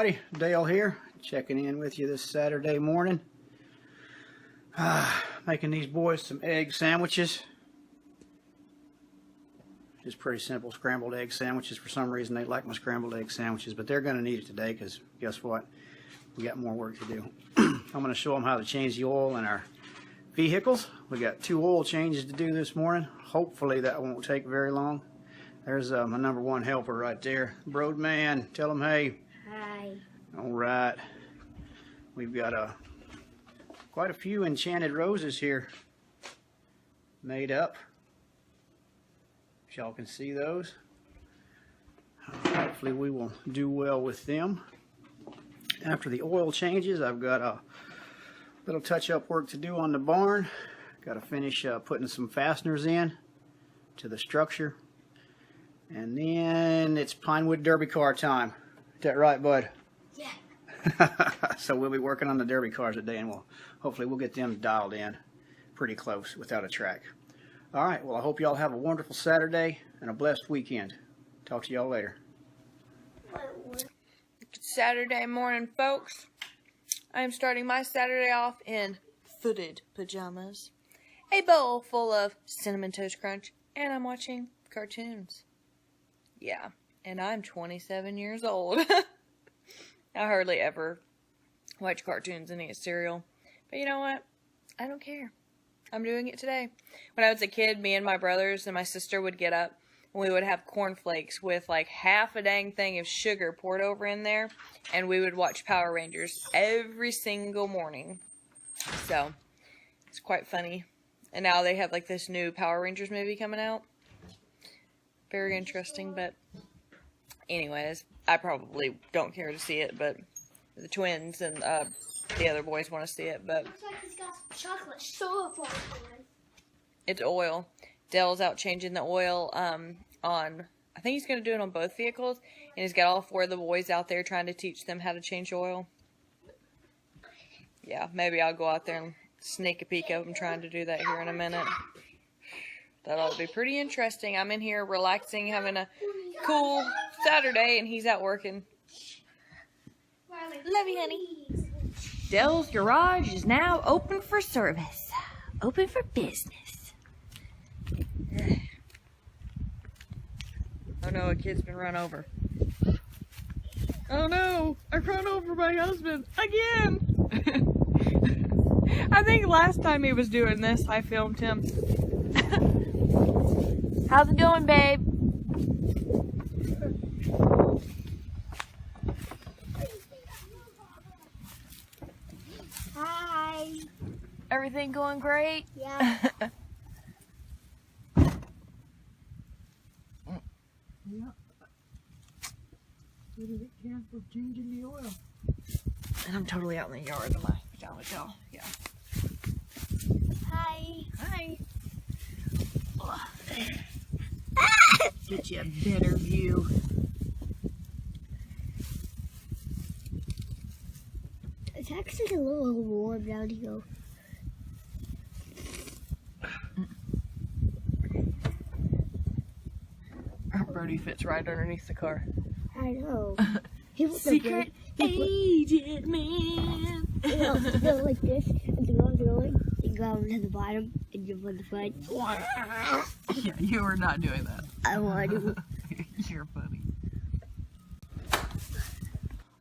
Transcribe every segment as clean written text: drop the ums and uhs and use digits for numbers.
everybody, Dale here, checking in with you this Saturday morning. Making these boys some egg sandwiches. Just pretty simple scrambled egg sandwiches. For some reason they like my scrambled egg sandwiches, but they're going to need it today because guess what? We got more work to do. I'm going to show them how to change the oil in our vehicles. We got 2 oil changes to do this morning. Hopefully that won't take very long. There's my #1 helper right there. Broad man, tell him hey. Hi. All right. We've got quite a few enchanted roses here made up. If y'all can see those. Hopefully we will do well with them. After the oil changes, I've got a little touch-up work to do on the barn. Got to finish putting some fasteners in to the structure. And then it's Pinewood Derby car time. Is that right, bud? Yeah. So we'll be working on the Derby cars today, and hopefully we'll get them dialed in pretty close without a track. All right, well, I hope y'all have a wonderful Saturday and a blessed weekend. Talk to y'all later. Good Saturday morning, folks. I am starting my Saturday off in footed pajamas, a bowl full of Cinnamon Toast Crunch, and I'm watching cartoons. Yeah, and I'm 27 years old. I hardly ever watch cartoons and eat cereal. But you know what? I don't care. I'm doing it today. When I was a kid, me and my brothers and my sister would get up and we would have cornflakes with like half a dang thing of sugar poured over in there. And we would watch Power Rangers every single morning. So, it's quite funny. And now they have like this new Power Rangers movie coming out. Very interesting, but anyways, I probably don't care to see it, but the twins and the other boys want to see it, but Looks like he's got some chocolate syrup on it. it's oil. Dale's out changing the oil on, I think he's going to do it on both vehicles, and he's got all 4 of the boys out there trying to teach them how to change oil. Yeah, maybe I'll go out there and sneak a peek of them trying to do that here in a minute. That ought to be pretty interesting. I'm in here relaxing, having a cool Saturday, and he's out working. Love you, honey. Dell's Garage is now open for service. Open for business. Oh no, a kid's been run over. Oh no, I run over my husband again. I think last time he was doing this, I filmed him. How's it going, babe? Hi. Everything going great? Yeah. Yeah. Did it count for changing the oil? And I'm totally out in the yard in my pajama towel. Yeah. Hi. Hi. Get you a better view. It's actually a little warm down here. Brody fits right underneath the car. I know. Secret agent man. You go like this, and the arms going, you go down to the bottom, and you put the front. Yeah, you were not doing that. I want to. You're funny.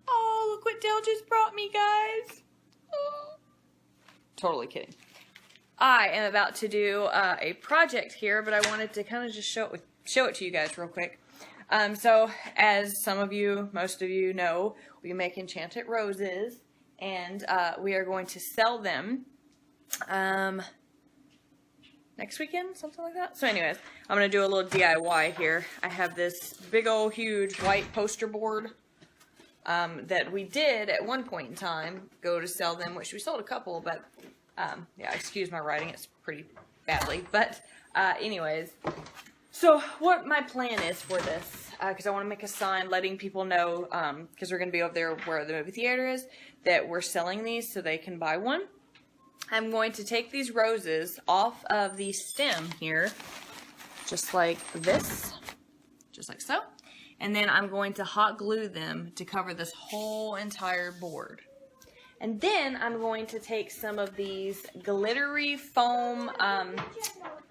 Oh, look what Dale just brought me, guys. Oh. Totally kidding. I am about to do a project here, but I wanted to kind of just show it to you guys real quick. So, as some of you, most of you know, we make enchanted roses, and we are going to sell them next weekend, something like that. So anyways, I'm going to do a little DIY here. I have this big old huge white poster board that we did at one point in time go to sell them, which we sold a couple, but yeah, excuse my writing, it's pretty badly, but anyways, so what my plan is for this, because I want to make a sign letting people know, because we're going to be over there where the movie theater is, that we're selling these so they can buy one. I'm going to take these roses off of the stem here, just like this, just like so. and then I'm going to hot glue them to cover this whole entire board. And then I'm going to take some of these glittery foam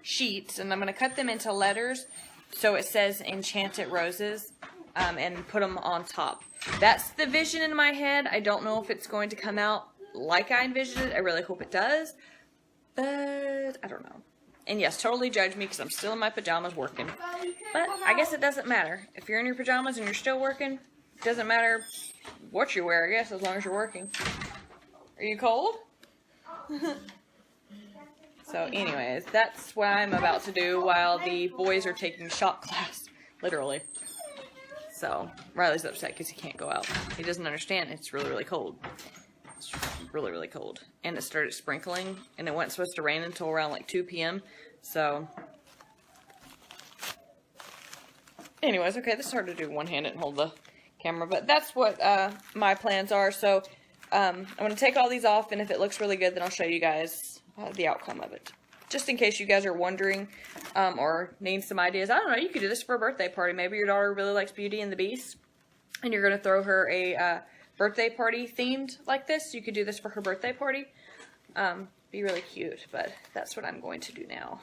sheets, and I'm going to cut them into letters so it says Enchanted Roses, and put them on top. That's the vision in my head. I don't know if it's going to come out like I envisioned it. I really hope it does, but I don't know. And yes, totally judge me because I'm still in my pajamas working. But I guess it doesn't matter. If you're in your pajamas and you're still working, it doesn't matter what you wear, I guess, as long as you're working. Are you cold? So anyways, that's what I'm about to do while the boys are taking shop class, literally. So Riley's upset because he can't go out. He doesn't understand. It's really, really cold. It's really, really cold. And it started sprinkling, and it wasn't supposed to rain until around like 2 p.m. So anyways, okay, this is hard to do one-handed and hold the camera, but that's what my plans are. So I'm going to take all these off, and if it looks really good, then I'll show you guys the outcome of it. Just in case you guys are wondering or need some ideas. I don't know, you could do this for a birthday party. Maybe your daughter really likes Beauty and the Beast, and you're going to throw her a birthday party themed like this. You could do this for her birthday party. Be really cute, but that's what I'm going to do now.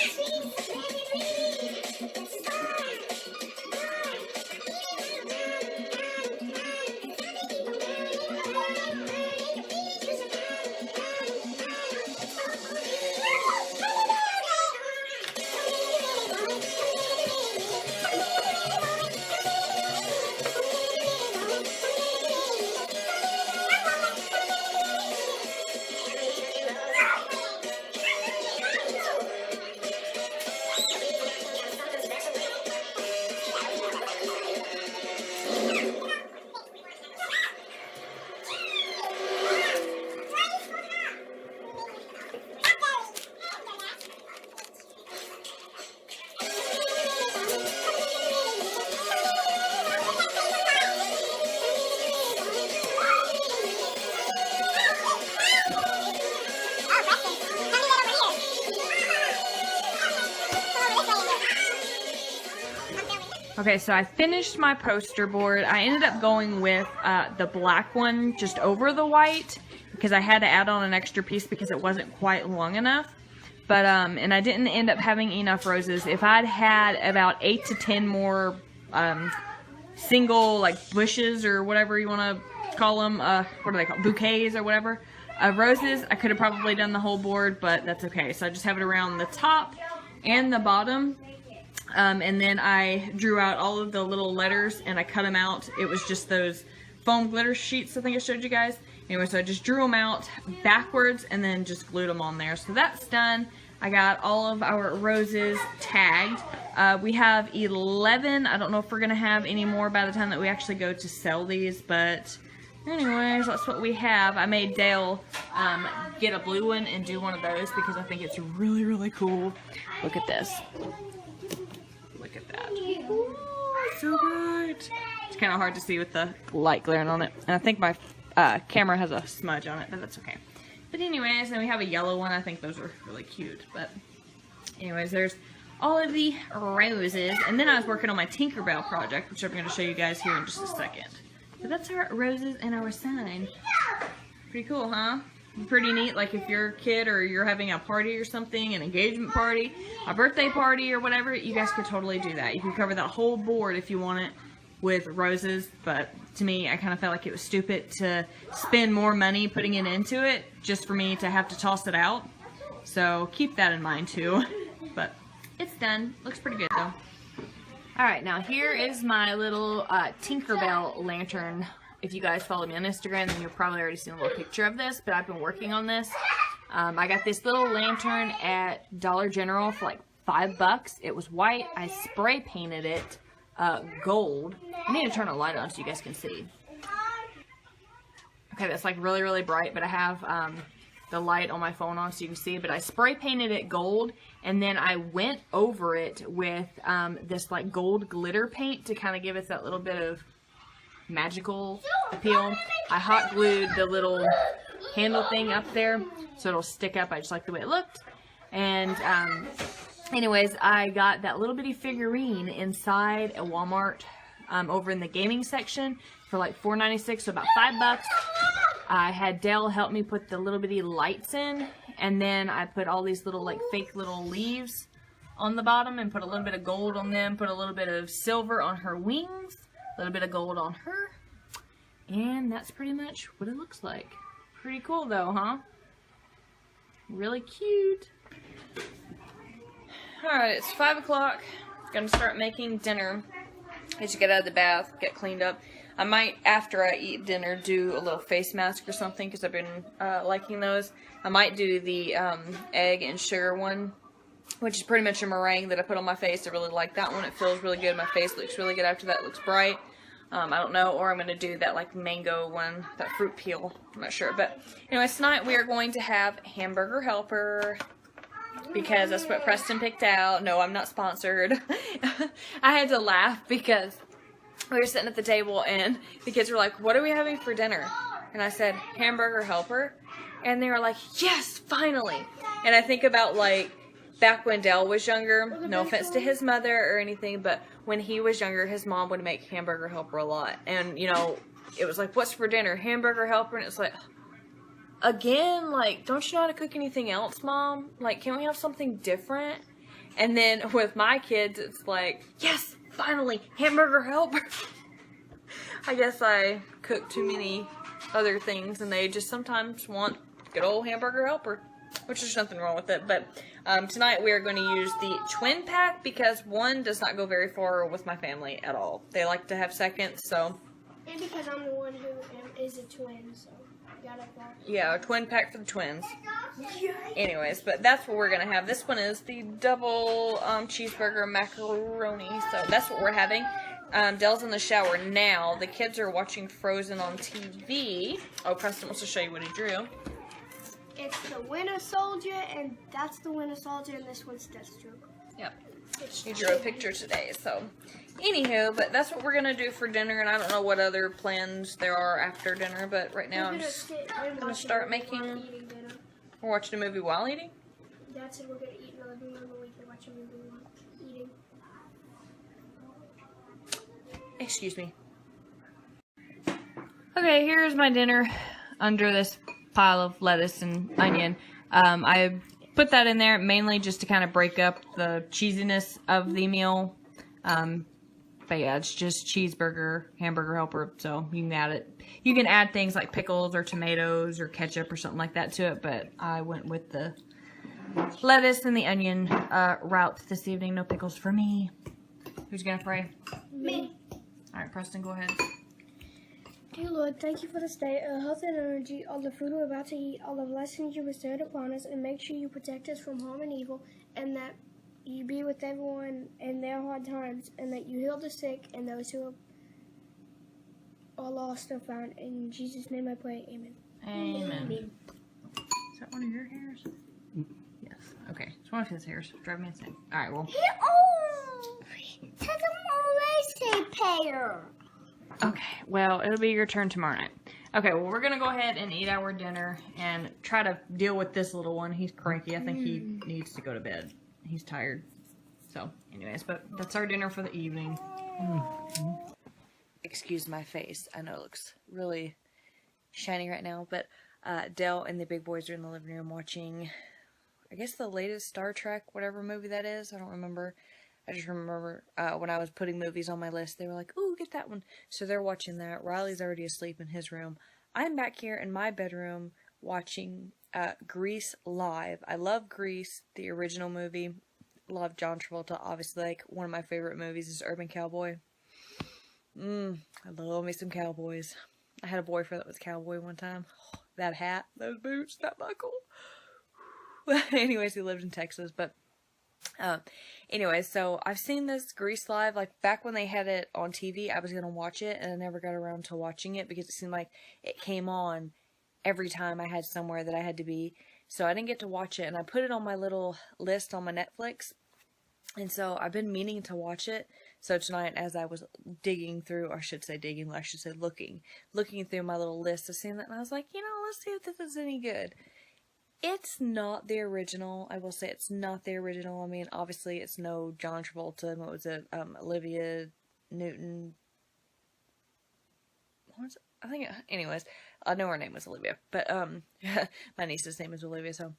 Okay, so I finished my poster board. I ended up going with the black one just over the white because I had to add on an extra piece because it wasn't quite long enough. But, and I didn't end up having enough roses. If I'd had about 8 to 10 more single, like, bushes or whatever you want to call them, what are they called, bouquets or whatever, roses, I could have probably done the whole board, but that's okay. So I just have it around the top and the bottom. And then I drew out all of the little letters and I cut them out. It was just those foam glitter sheets I think I showed you guys. Anyway, so I just drew them out backwards and then just glued them on there. So that's done. I got all of our roses tagged. We have 11. I don't know if we're going to have any more by the time that we actually go to sell these, but anyways, that's what we have. I made Dale get a blue one and do one of those because I think it's really, really cool. Look at this. Look at that. Ooh, so bright. It's kind of hard to see with the light glaring on it. And I think my camera has a smudge on it, but that's okay. But anyways, then we have a yellow one. I think those are really cute. But anyways, there's all of the roses. And then I was working on my Tinkerbell project, which I'm going to show you guys here in just a second. But that's our roses and our sign. Pretty cool, huh? Pretty neat, like if you're a kid or you're having a party or something, an engagement party, a birthday party or whatever, you guys could totally do that. You can cover that whole board if you want it with roses, but to me, I kind of felt like it was stupid to spend more money putting it into it just for me to have to toss it out. So keep that in mind too. But it's done. Looks pretty good though. Alright, now here is my little Tinkerbell lantern. If you guys follow me on Instagram, then you've probably already seen a little picture of this, but I've been working on this. I got this little lantern at Dollar General for like $5. It was white. I spray painted it gold. I need to turn a light on so you guys can see. Okay, that's like really, really bright, but I have the light on my phone on so you can see. But I spray painted it gold, and then I went over it with this like gold glitter paint to kind of give it that little bit of magical appeal. I hot glued the little handle thing up there so it'll stick up. I just like the way it looked. And anyways, I got that little bitty figurine inside a Walmart over in the gaming section for like $4.96, so about $5. I had Dale help me put the little bitty lights in, and then I put all these little like fake little leaves on the bottom and put a little bit of gold on them, put a little bit of silver on her wings, a little bit of gold on her, and that's pretty much what it looks like. Pretty cool though, huh? Really cute. Alright, it's 5 o'clock. Gonna start making dinner. I just get out of the bath, get cleaned up. I might, after I eat dinner, do a little face mask or something, because I've been liking those. I might do the egg and sugar one, which is pretty much a meringue that I put on my face. I really like that one. It feels really good. My face looks really good after that. It looks bright. I don't know. Or I'm going to do that like mango one, that fruit peel. I'm not sure. But anyways, tonight we are going to have hamburger helper, because that's what Preston picked out. No, I'm not sponsored. I had to laugh because we were sitting at the table and the kids were like, what are we having for dinner? And I said, hamburger helper. And they were like, yes, finally. And I think about like back when Dale was younger, no offense to his mother or anything, but when he was younger, his mom would make hamburger helper a lot. And, you know, it was like, what's for dinner? Hamburger helper. And it's like, again, like, don't you know how to cook anything else, Mom? Like, can we have something different? And then with my kids, it's like, yes, finally, hamburger helper. I guess I cook too many other things, and they just sometimes want good old hamburger helper, which there's nothing wrong with it. But tonight we are going to use the twin pack, because one does not go very far with my family at all. They like to have seconds, so. And because I'm the one who is a twin, so. Yeah, a twin pack for the twins. Anyways, but that's what we're going to have. This one is the double cheeseburger macaroni. So that's what we're having. Dell's in the shower now. The kids are watching Frozen on TV. Oh, Preston wants to show you what he drew. It's the Winter Soldier, and that's the Winter Soldier, and this one's Deathstroke. Yep. He drew a picture today, so. Anywho, but that's what we're going to do for dinner, and I don't know what other plans there are after dinner, but right now I'm just going to start making. We're watching a movie while eating? Dad said we're going to eat in the living room, and we can watch a movie while eating. Excuse me. Okay, here's my dinner under this pile of lettuce and onion. I put that in there mainly just to kind of break up the cheesiness of the meal. But yeah, it's just cheeseburger, hamburger helper, so you can add it. You can add things like pickles or tomatoes or ketchup or something like that to it, but I went with the lettuce and the onion route this evening. No pickles for me. Who's gonna pray? Me. Alright, Preston, go ahead. Dear Lord, thank you for this day, health and energy, all the food we're about to eat, all the blessings you bestowed upon us, and make sure you protect us from harm and evil, and that you be with everyone in their hard times, and that you heal the sick and those who are lost or found. In Jesus' name I pray, amen. Amen. Is that one of your hairs? Yes. Okay, it's one of his hairs. Drive me insane. Alright, well. Okay, well, it'll be your turn tomorrow night. Okay, well, we're going to go ahead and eat our dinner and try to deal with this little one. He's cranky. I think he needs to go to bed. He's tired. So, anyways, but that's our dinner for the evening. Excuse my face. I know it looks really shiny right now, but Dell and the big boys are in the living room watching, I guess, the latest Star Trek, whatever movie that is. I don't remember. I just remember when I was putting movies on my list, they were like, ooh, get that one. So they're watching that. Riley's already asleep in his room. I'm back here in my bedroom watching Grease live. I love Grease, the original movie. Love John Travolta. Obviously, like, one of my favorite movies is Urban Cowboy. I love me some cowboys. I had a boyfriend that was a cowboy one time. Oh, that hat, those boots, that buckle. Anyways, he lived in Texas, but anyway, so I've seen this Grease live, like, back when they had it on TV, I was going to watch it, and I never got around to watching it, because it seemed like it came on every time I had somewhere that I had to be, so I didn't get to watch it, and I put it on my little list on my Netflix, and so I've been meaning to watch it. So tonight, as I was digging through, or I should say looking through my little list, I seen that, and I was like, you know, let's see if this is any good. It's not the original. I will say it's not the original. I mean, obviously, it's no John Travolta. What was it? Olivia Newton I think, anyways, I know her name was Olivia, but, my niece's name is Olivia, so,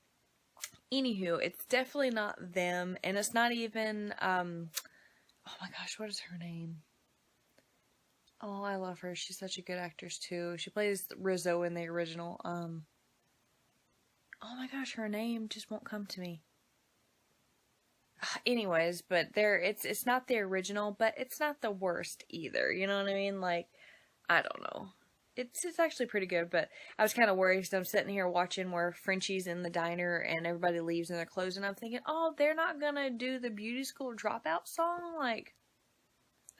anywho, it's definitely not them, and it's not even, oh my gosh, what is her name? Oh, I love her. She's such a good actress, too. She plays Rizzo in the original. Oh my gosh, her name just won't come to me. Anyways, but it's not the original, but it's not the worst either. You know what I mean? Like, I don't know. It's actually pretty good, but I was kind of worried because I'm sitting here watching where Frenchie's in the diner and everybody leaves in their clothes, and I'm thinking, oh, they're not gonna do the beauty school dropout song? Like,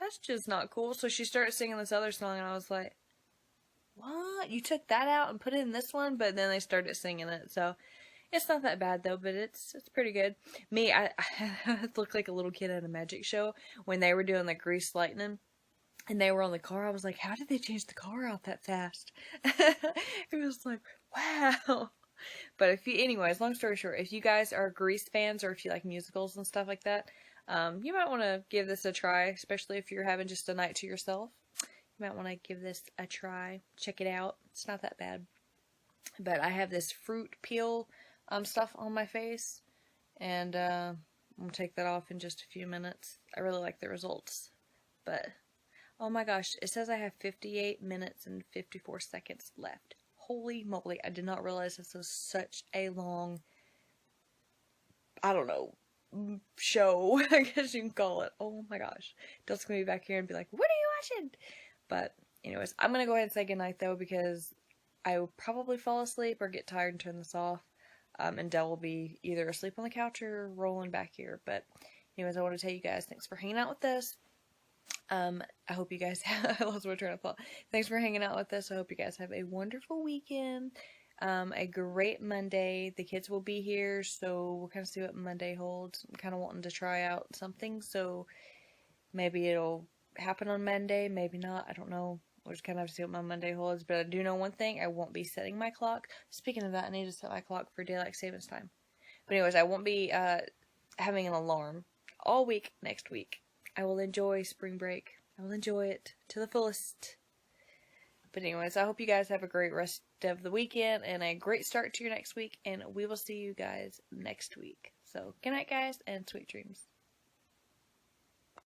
that's just not cool. So she started singing this other song, and I was like, what? You took that out and put it in this one? But then they started singing it, so it's not that bad, though, but it's pretty good. Me, I look like a little kid at a magic show when they were doing the Grease Lightning, and they were on the car. I was like, how did they change the car out that fast? It was like, wow. But anyways, long story short, if you guys are Grease fans or if you like musicals and stuff like that, you might want to give this a try, especially if you're having just a night to yourself. You might want to give this a try. Check it out. It's not that bad. But I have this fruit peel stuff on my face, and I'm going to take that off in just a few minutes. I really like the results. But, oh my gosh, it says I have 58 minutes and 54 seconds left. Holy moly, I did not realize this was such a long, I don't know, show, I guess you can call it. Oh my gosh. Dale's gonna be back here and be like, what are you watching? But anyways, I'm gonna go ahead and say goodnight though, because I will probably fall asleep or get tired and turn this off. And Dale will be either asleep on the couch or rolling back here. But anyways, I want to tell you guys, thanks for hanging out with us. I hope you guys I lost my train of thought. Thanks for hanging out with us. I hope you guys have a wonderful weekend. A great Monday. The kids will be here, so we'll kind of see what Monday holds. I'm kind of wanting to try out something, so maybe it'll happen on Monday, maybe not. I don't know. We'll just kind of have to see what my Monday holds, but I do know one thing. I won't be setting my clock. Speaking of that, I need to set my clock for daylight savings time. But anyways, I won't be having an alarm all week next week. I will enjoy spring break. I will enjoy it to the fullest. But anyways, I hope you guys have a great rest of the weekend and a great start to your next week, and we will see you guys next week. So, good night, guys, and sweet dreams.